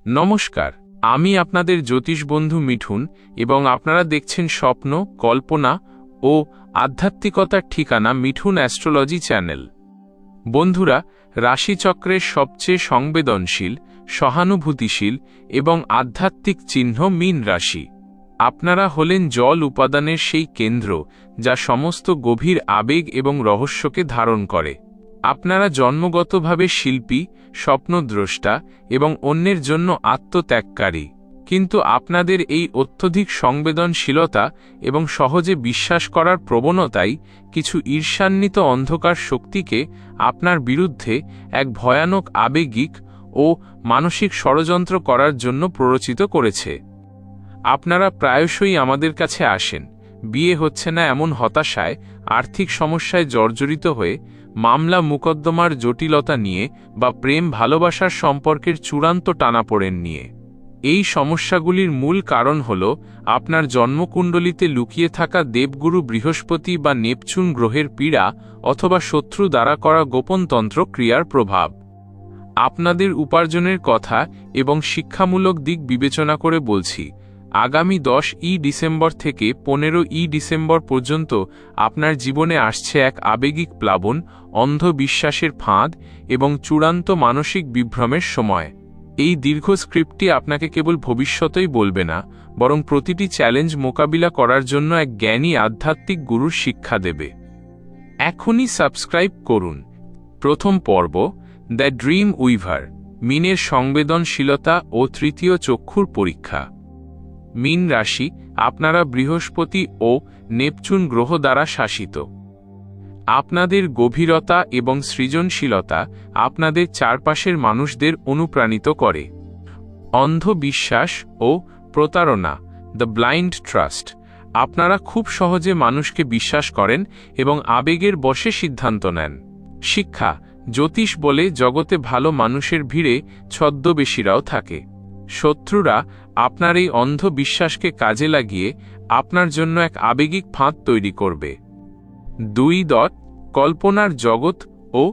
নমস্কার, আমি আপনাদের জ্যোতিষ বন্ধু মিঠুন এবং আপনারা দেখছেন স্বপ্ন, কল্পনা ও আধ্যাত্মিকতার ঠিকানা মিঠুন অ্যাস্ট্রোলজি চ্যানেল। বন্ধুরা, রাশিচক্রের সবচেয়ে সংবেদনশীল, সহানুভূতিশীল এবং আধ্যাত্মিক চিহ্ন মীন রাশি। আপনারা হলেন জল উপাদানের সেই কেন্দ্র যা সমস্ত গভীর আবেগ এবং রহস্যকে ধারণ করে। আপনারা জন্মগতভাবে শিল্পী, স্বপ্নদ্রষ্টা এবং অন্যের জন্য আত্মত্যাগকারী, কিন্তু আপনাদের এই অত্যধিক সংবেদনশীলতা এবং সহজে বিশ্বাস করার প্রবণতাই কিছু ঈর্ষান্বিত অন্ধকার শক্তিকে আপনার বিরুদ্ধে এক ভয়ানক আবেগিক ও মানসিক ষড়যন্ত্র করার জন্য প্ররোচিত করেছে। আপনারা প্রায়শই আমাদের কাছে আসেন, বিয়ে হচ্ছে না এমন হতাশায়, আর্থিক সমস্যায় জর্জরিত হয়ে, মামলা মোকদ্দমার জটিলতা নিয়ে বা প্রেম ভালোবাসার সম্পর্কের চূড়ান্ত টানাপোড়েন নিয়ে। এই সমস্যাগুলির মূল কারণ হল আপনার জন্মকুণ্ডলিতে লুকিয়ে থাকা দেবগুরু বৃহস্পতি বা নেপচুন গ্রহের পীড়া অথবা শত্রু দ্বারা করা গোপনতন্ত্র ক্রিয়ার প্রভাব। আপনাদের উপার্জনের কথা এবং শিক্ষামূলক দিক বিবেচনা করে বলছি, আগামী 10 ডিসেম্বর থেকে 15 ডিসেম্বর পর্যন্ত আপনার জীবনে আসছে এক আবেগিক প্লাবন, অন্ধবিশ্বাসের ফাঁদ এবং চূড়ান্ত মানসিক বিভ্রমের সময়। এই দীর্ঘ স্ক্রিপ্টটি আপনাকে কেবল ভবিষ্যতই বলবে না, বরং প্রতিটি চ্যালেঞ্জ মোকাবিলা করার জন্য এক জ্ঞানী আধ্যাত্মিক গুরুর শিক্ষা দেবে। এখনই সাবস্ক্রাইব করুন। প্রথম পর্ব, দ্য ড্রিম উইভার, মীনের সংবেদনশীলতা ও তৃতীয় চক্ষুর পরীক্ষা। মীন রাশি, আপনারা বৃহস্পতি ও নেপচুন গ্রহ দ্বারা শাসিত। আপনাদের গভীরতা এবং সৃজনশীলতা আপনাদের চারপাশের মানুষদের অনুপ্রাণিত করে। অন্ধবিশ্বাস ও প্রতারণা, দ্য ব্লাইন্ড ট্রাস্ট, আপনারা খুব সহজে মানুষকে বিশ্বাস করেন এবং আবেগের বশে সিদ্ধান্ত নেন। শিক্ষা, জ্যোতিষ বলে জগতে ভালো মানুষের ভিড়ে ছদ্মবেশীরাও থাকে। শত্রুরা আপনার এই অন্ধবিশ্বাসকে কাজে লাগিয়ে আপনার জন্য এক আবেগিক ফাঁদ তৈরি করবে। 2. কল্পনার জগৎ ও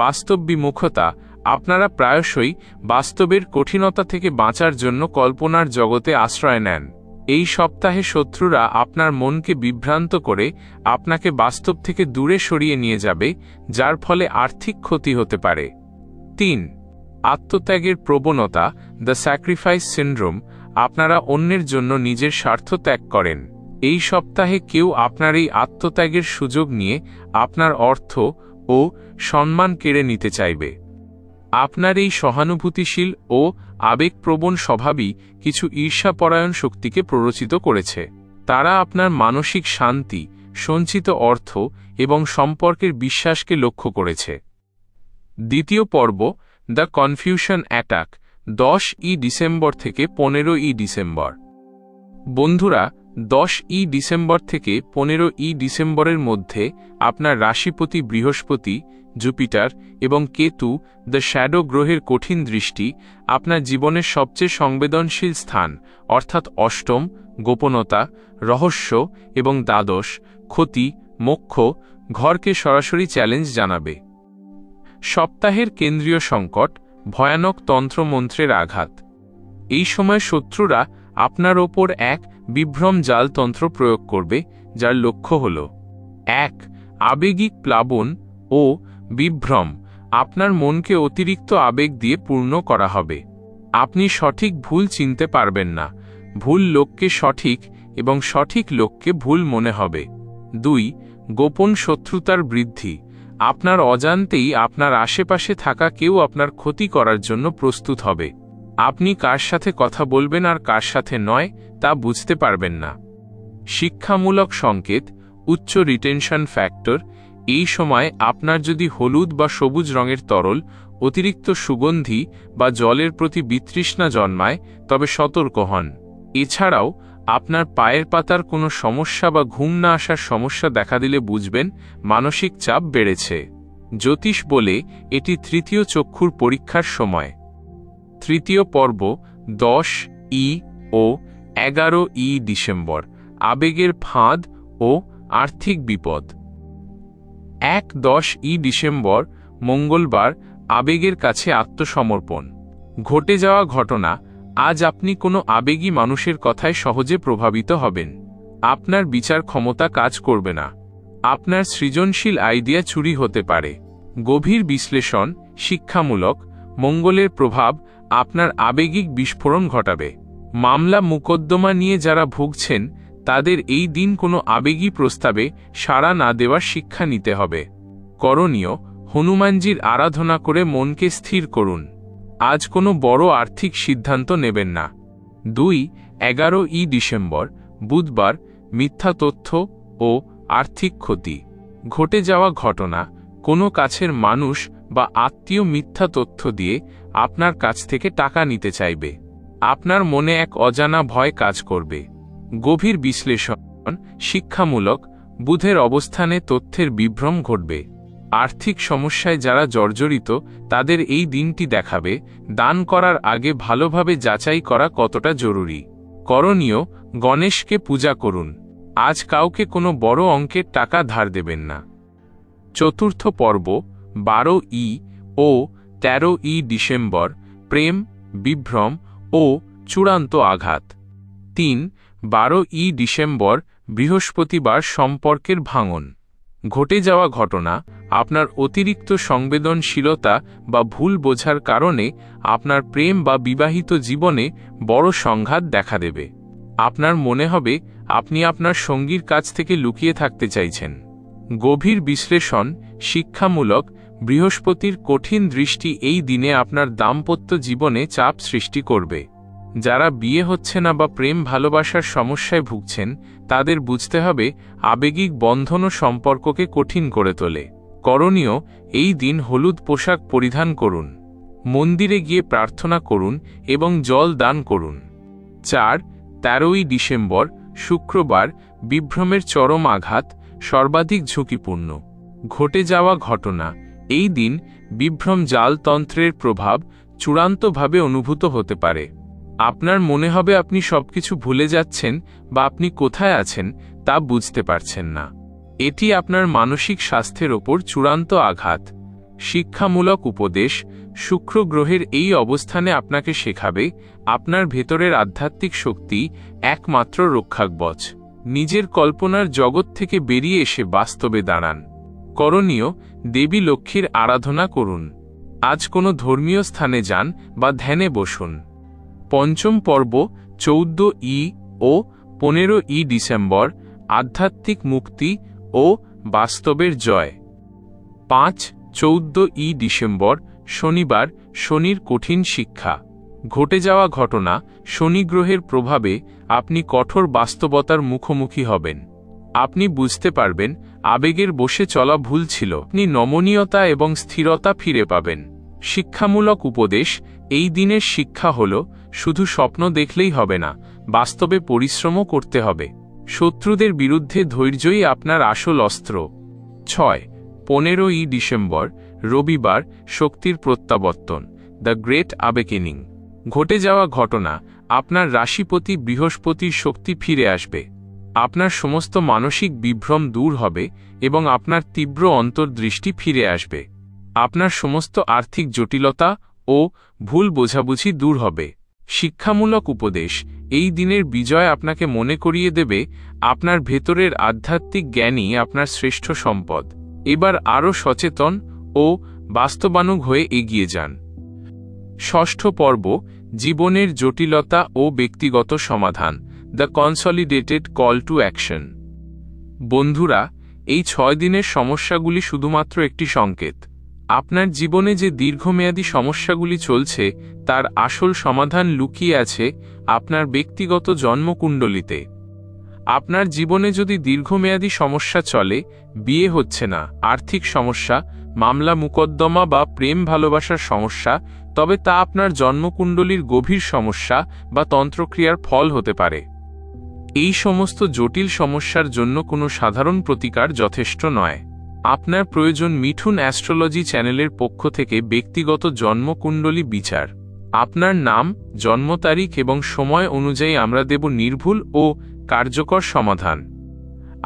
বাস্তববিমুখতা, আপনারা প্রায়শই বাস্তবের কঠিনতা থেকে বাঁচার জন্য কল্পনার জগতে আশ্রয় নেন। এই সপ্তাহে শত্রুরা আপনার মনকে বিভ্রান্ত করে আপনাকে বাস্তব থেকে দূরে সরিয়ে নিয়ে যাবে, যার ফলে আর্থিক ক্ষতি হতে পারে। 3. আত্মত্যাগের প্রবণতা, দ্য স্যাক্রিফাইস সিন্ড্রোম, আপনারা অন্যের জন্য নিজের স্বার্থ ত্যাগ করেন। এই সপ্তাহে কেউ আপনার এই আত্মত্যাগের সুযোগ নিয়ে আপনার অর্থ ও সম্মান কেড়ে নিতে চাইবে। আপনার এই সহানুভূতিশীল ও আবেগপ্রবণ স্বভাবই কিছু ঈর্ষাপরায়ণ শক্তিকে প্ররোচিত করেছে। তারা আপনার মানসিক শান্তি, সঞ্চিত অর্থ এবং সম্পর্কের বিশ্বাসকে লক্ষ্য করেছে। দ্বিতীয় পর্ব, দ্য কনফিউশন অ্যাটাক, 10 ডিসেম্বর থেকে 15 ডিসেম্বর। বন্ধুরা, 10 ডিসেম্বর থেকে 15 ডিসেম্বরের মধ্যে আপনার রাশিপতি বৃহস্পতি, জুপিটার এবং কেতু, দ্য শ্যাডো গ্রহের কঠিন দৃষ্টি আপনার জীবনের সবচেয়ে সংবেদনশীল স্থান অর্থাৎ অষ্টম, গোপনতা, রহস্য এবং দ্বাদশ, ক্ষতি, মোক্ষ ঘরকে সরাসরি চ্যালেঞ্জ জানাবে। সপ্তাহের কেন্দ্রীয় সংকট, ভয়ানক তন্ত্রমন্ত্রের আঘাত। এই সময় শত্রুরা আপনার ওপর এক বিভ্রম জাল তন্ত্র প্রয়োগ করবে, যার লক্ষ্য হল 1. আবেগিক প্লাবন ও বিভ্রম, আপনার মনকে অতিরিক্ত আবেগ দিয়ে পূর্ণ করা হবে। আপনি সঠিক ভুল চিনতে পারবেন না, ভুল লোককে সঠিক এবং সঠিক লোককে ভুল মনে হবে। 2. গোপন শত্রুতার বৃদ্ধি, আপনার অজান্তেই আপনার আশেপাশে থাকা কেউ আপনার ক্ষতি করার জন্য প্রস্তুত হবে। আপনি কার সাথে কথা বলবেন আর কার সাথে নয় তা বুঝতে পারবেন না। শিক্ষামূলক সংকেত, উচ্চ রিটেনশন ফ্যাক্টর, এই সময় আপনার যদি হলুদ বা সবুজ রঙের তরল, অতিরিক্ত সুগন্ধি বা জলের প্রতি বিতৃষ্ণা জন্মায় তবে সতর্ক হন। এছাড়াও আপনার পায়ের পাতার কোনো সমস্যা বা ঘুম না আসার সমস্যা দেখা দিলে বুঝবেন মানসিক চাপ বেড়েছে। জ্যোতিষ বলে এটি তৃতীয় চক্ষুর পরীক্ষার সময়। তৃতীয় পর্ব, 10 ও 11 ডিসেম্বর, আবেগের ফাঁদ ও আর্থিক বিপদ। 10 ডিসেম্বর, মঙ্গলবার, আবেগের কাছে আত্মসমর্পণ। ঘটে যাওয়া ঘটনা আজ আপনি কোনো আবেগী মানুষের কথায় সহজে প্রভাবিত হবেন। আপনার বিচার ক্ষমতা কাজ করবে না। আপনার সৃজনশীল আইডিয়া চুরি হতে পারে। গভীর বিশ্লেষণ, শিক্ষামূলক, মঙ্গলের প্রভাব আপনার আবেগিক বিস্ফোরণ ঘটাবে। মামলা মোকদ্দমা নিয়ে যারা ভুগছেন তাদের এই দিন কোনো আবেগী প্রস্তাবে সাড়া না দেওয়ার শিক্ষা নিতে হবে। করণীয়, হনুমানজির আরাধনা করে মনকে স্থির করুন। আজ কোনো বড় আর্থিক সিদ্ধান্ত নেবেন না। 2-11 ডিসেম্বর বুধবার মিথ্যা তথ্য ও আর্থিক ক্ষতি। ঘটে যাওয়া ঘটনা, কোনো কাছের মানুষ বা আত্মীয় মিথ্যা তথ্য দিয়ে আপনার কাছ থেকে টাকা নিতে চাইবে। আপনার মনে এক অজানা ভয় কাজ করবে। গভীর বিশ্লেষণ, শিক্ষামূলক, বুধের অবস্থানে তথ্যের বিভ্রম ঘটবে। আর্থিক সমস্যায় যারা জর্জরিত তাদের এই দিনটি দেখাবে দান করার আগে ভালোভাবে যাচাই করা কতটা জরুরি। করণীয়, গণেশকে পূজা করুন। আজ কাউকে কোনো বড় অঙ্কের টাকা ধার দেবেন না। চতুর্থ পর্ব 12 ও 13 ডিসেম্বর প্রেম, বিভ্রম ও চূড়ান্ত আঘাত। 3-12 ডিসেম্বর বৃহস্পতিবার সম্পর্কের ভাঙন। ঘটে যাওয়া ঘটনা আপনার অতিরিক্ত সংবেদনশীলতা বা ভুল বোঝার কারণে আপনার প্রেম বা বিবাহিত জীবনে বড় সংঘাত দেখা দেবে। আপনার মনে হবে আপনি আপনার সঙ্গীর কাছ থেকে লুকিয়ে থাকতে চাইছেন। গভীর বিশ্লেষণ, শিক্ষামূলক, বৃহস্পতির কঠিন দৃষ্টি এই দিনে আপনার দাম্পত্য জীবনে চাপ সৃষ্টি করবে। যারা বিয়ে হচ্ছে না বা প্রেম ভালোবাসার সমস্যায় ভুগছেন তাদের বুঝতে হবে আবেগিক বন্ধন ও সম্পর্ককে কঠিন করে তোলে। করণীয়, এই দিন হলুদ পোশাক পরিধান করুন। মন্দিরে গিয়ে প্রার্থনা করুন এবং জল দান করুন। 4-13 ডিসেম্বর শুক্রবার বিভ্রমের চরম আঘাত, সর্বাধিক ঝুঁকিপূর্ণ। ঘটে যাওয়া ঘটনা এই দিন বিভ্রম জালতন্ত্রের প্রভাব চূড়ান্তভাবে অনুভূত হতে পারে। আপনার মনে হবে আপনি সবকিছু ভুলে যাচ্ছেন বা আপনি কোথায় আছেন তা বুঝতে পারছেন না। এটি আপনার মানসিক স্বাস্থ্যের ওপর চূড়ান্ত আঘাত। শিক্ষামূলক উপদেশ, শুক্র গ্রহের এই অবস্থানে আপনাকে শেখাবে আপনার ভেতরের আধ্যাত্মিক শক্তি একমাত্র রক্ষাকবচ। নিজের কল্পনার জগৎ থেকে বেরিয়ে এসে বাস্তবে দাঁড়ান। করণীয়, দেবী লক্ষ্মীর আরাধনা করুন। আজ কোনো ধর্মীয় স্থানে যান বা ধ্যানে বসুন। পঞ্চম পর্ব 14 ও 15 ডিসেম্বর আধ্যাত্মিক মুক্তি ও বাস্তবের জয়। 5-14 ডিসেম্বর শনিবার শনির কঠিন শিক্ষা। ঘটে যাওয়া ঘটনা, শনি গ্রহের প্রভাবে আপনি কঠোর বাস্তবতার মুখোমুখি হবেন। আপনি বুঝতে পারবেন আবেগের বশে চলা ভুল ছিল। আপনি নমনীয়তা এবং স্থিরতা ফিরে পাবেন। শিক্ষামূলক উপদেশ, এই দিনের শিক্ষা হল শুধু স্বপ্ন দেখলেই হবে না, বাস্তবে পরিশ্রমও করতে হবে। শত্রুদের বিরুদ্ধে ধৈর্যই আপনার আসল অস্ত্র। 6-15 ডিসেম্বর রবিবার শক্তির প্রত্যাবর্তন, দ্য গ্রেট অ্যাওয়েকেনিং। ঘটে যাওয়া ঘটনা আপনার রাশিপতি বৃহস্পতির শক্তি ফিরে আসবে। আপনার সমস্ত মানসিক বিভ্রম দূর হবে এবং আপনার তীব্র অন্তর্দৃষ্টি ফিরে আসবে। আপনার সমস্ত আর্থিক জটিলতা ও ভুল বোঝাবুঝি দূর হবে। শিক্ষামূলক উপদেশ, এই দিনের বিজয় আপনাকে মনে করিয়ে দেবে আপনার ভেতরের আধ্যাত্মিক জ্ঞানই আপনার শ্রেষ্ঠ সম্পদ। এবার আরও সচেতন ও বাস্তবানুগ হয়ে এগিয়ে যান। ষষ্ঠ পর্ব জীবনের জটিলতা ও ব্যক্তিগত সমাধান, the consolidated call to action. বন্ধুরা, এই 6 দিনের সমস্যাগুলি শুধুমাত্র একটি সংকেত। আপনার জীবনে যে দীর্ঘমেয়াদী সমস্যাগুলি চলছে তার আসল সমাধান লুকিয়ে আছে আপনার ব্যক্তিগত জন্মকুণ্ডলিতে। আপনার জীবনে যদি দীর্ঘমেয়াদী সমস্যা চলে, বিয়ে হচ্ছে না, আর্থিক সমস্যা, মামলা মোকদ্দমা বা প্রেম ভালোবাসার সমস্যা, তবে তা আপনার জন্মকুণ্ডলীর গভীর সমস্যা বা তন্ত্রক্রিয়ার ফল হতে পারে। এই সমস্ত জটিল সমস্যার জন্য কোনো সাধারণ প্রতিকার যথেষ্ট নয়। আপনার প্রয়োজন মিঠুন অ্যাস্ট্রোলজি চ্যানেলের পক্ষ থেকে ব্যক্তিগত জন্মকুণ্ডলী বিচার। আপনার নাম, জন্ম তারিখ এবং সময় অনুযায়ী আমরা দেব নির্ভুল ও কার্যকর সমাধান।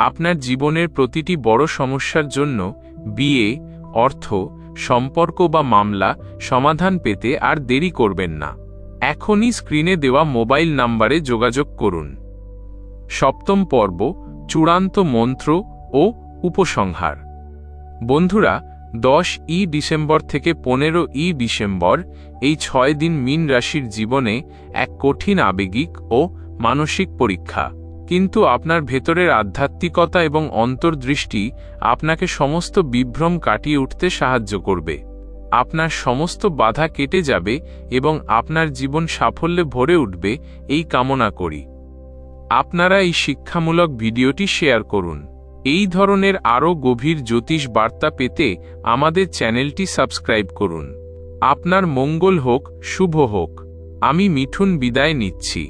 আপনার জীবনের প্রতিটি বড় সমস্যার জন্য বিয়ে, অর্থ, সম্পর্ক বা মামলা সমাধান পেতে আর দেরি করবেন না। এখনই স্ক্রিনে দেওয়া মোবাইল নম্বরে যোগাযোগ করুন। সপ্তম পর্ব, চূড়ান্ত মন্ত্র ও উপসংহার। বন্ধুরা, 10ই ডিসেম্বর থেকে 15ই ডিসেম্বর এই 6 দিন মীন রাশির জীবনে এক কঠিন আবেগিক ও মানসিক পরীক্ষা। কিন্তু আপনার ভেতরের আধ্যাত্মিকতা এবং অন্তর্দৃষ্টি আপনাকে সমস্ত বিভ্রম কাটিয়ে উঠতে সাহায্য করবে। আপনার সমস্ত বাধা কেটে যাবে এবং আপনার জীবন সাফল্যে ভরে উঠবে, এই কামনা করি। আপনারা এই শিক্ষামূলক ভিডিওটি শেয়ার করুন। এই ধরনের আরও গভীর জ্যোতিষ বার্তা পেতে আমাদের চ্যানেলটি সাবস্ক্রাইব করুন। আপনার মঙ্গল হোক, শুভ হোক। আমি মিঠুন বিদায় নিচ্ছি।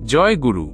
জয় গুরু।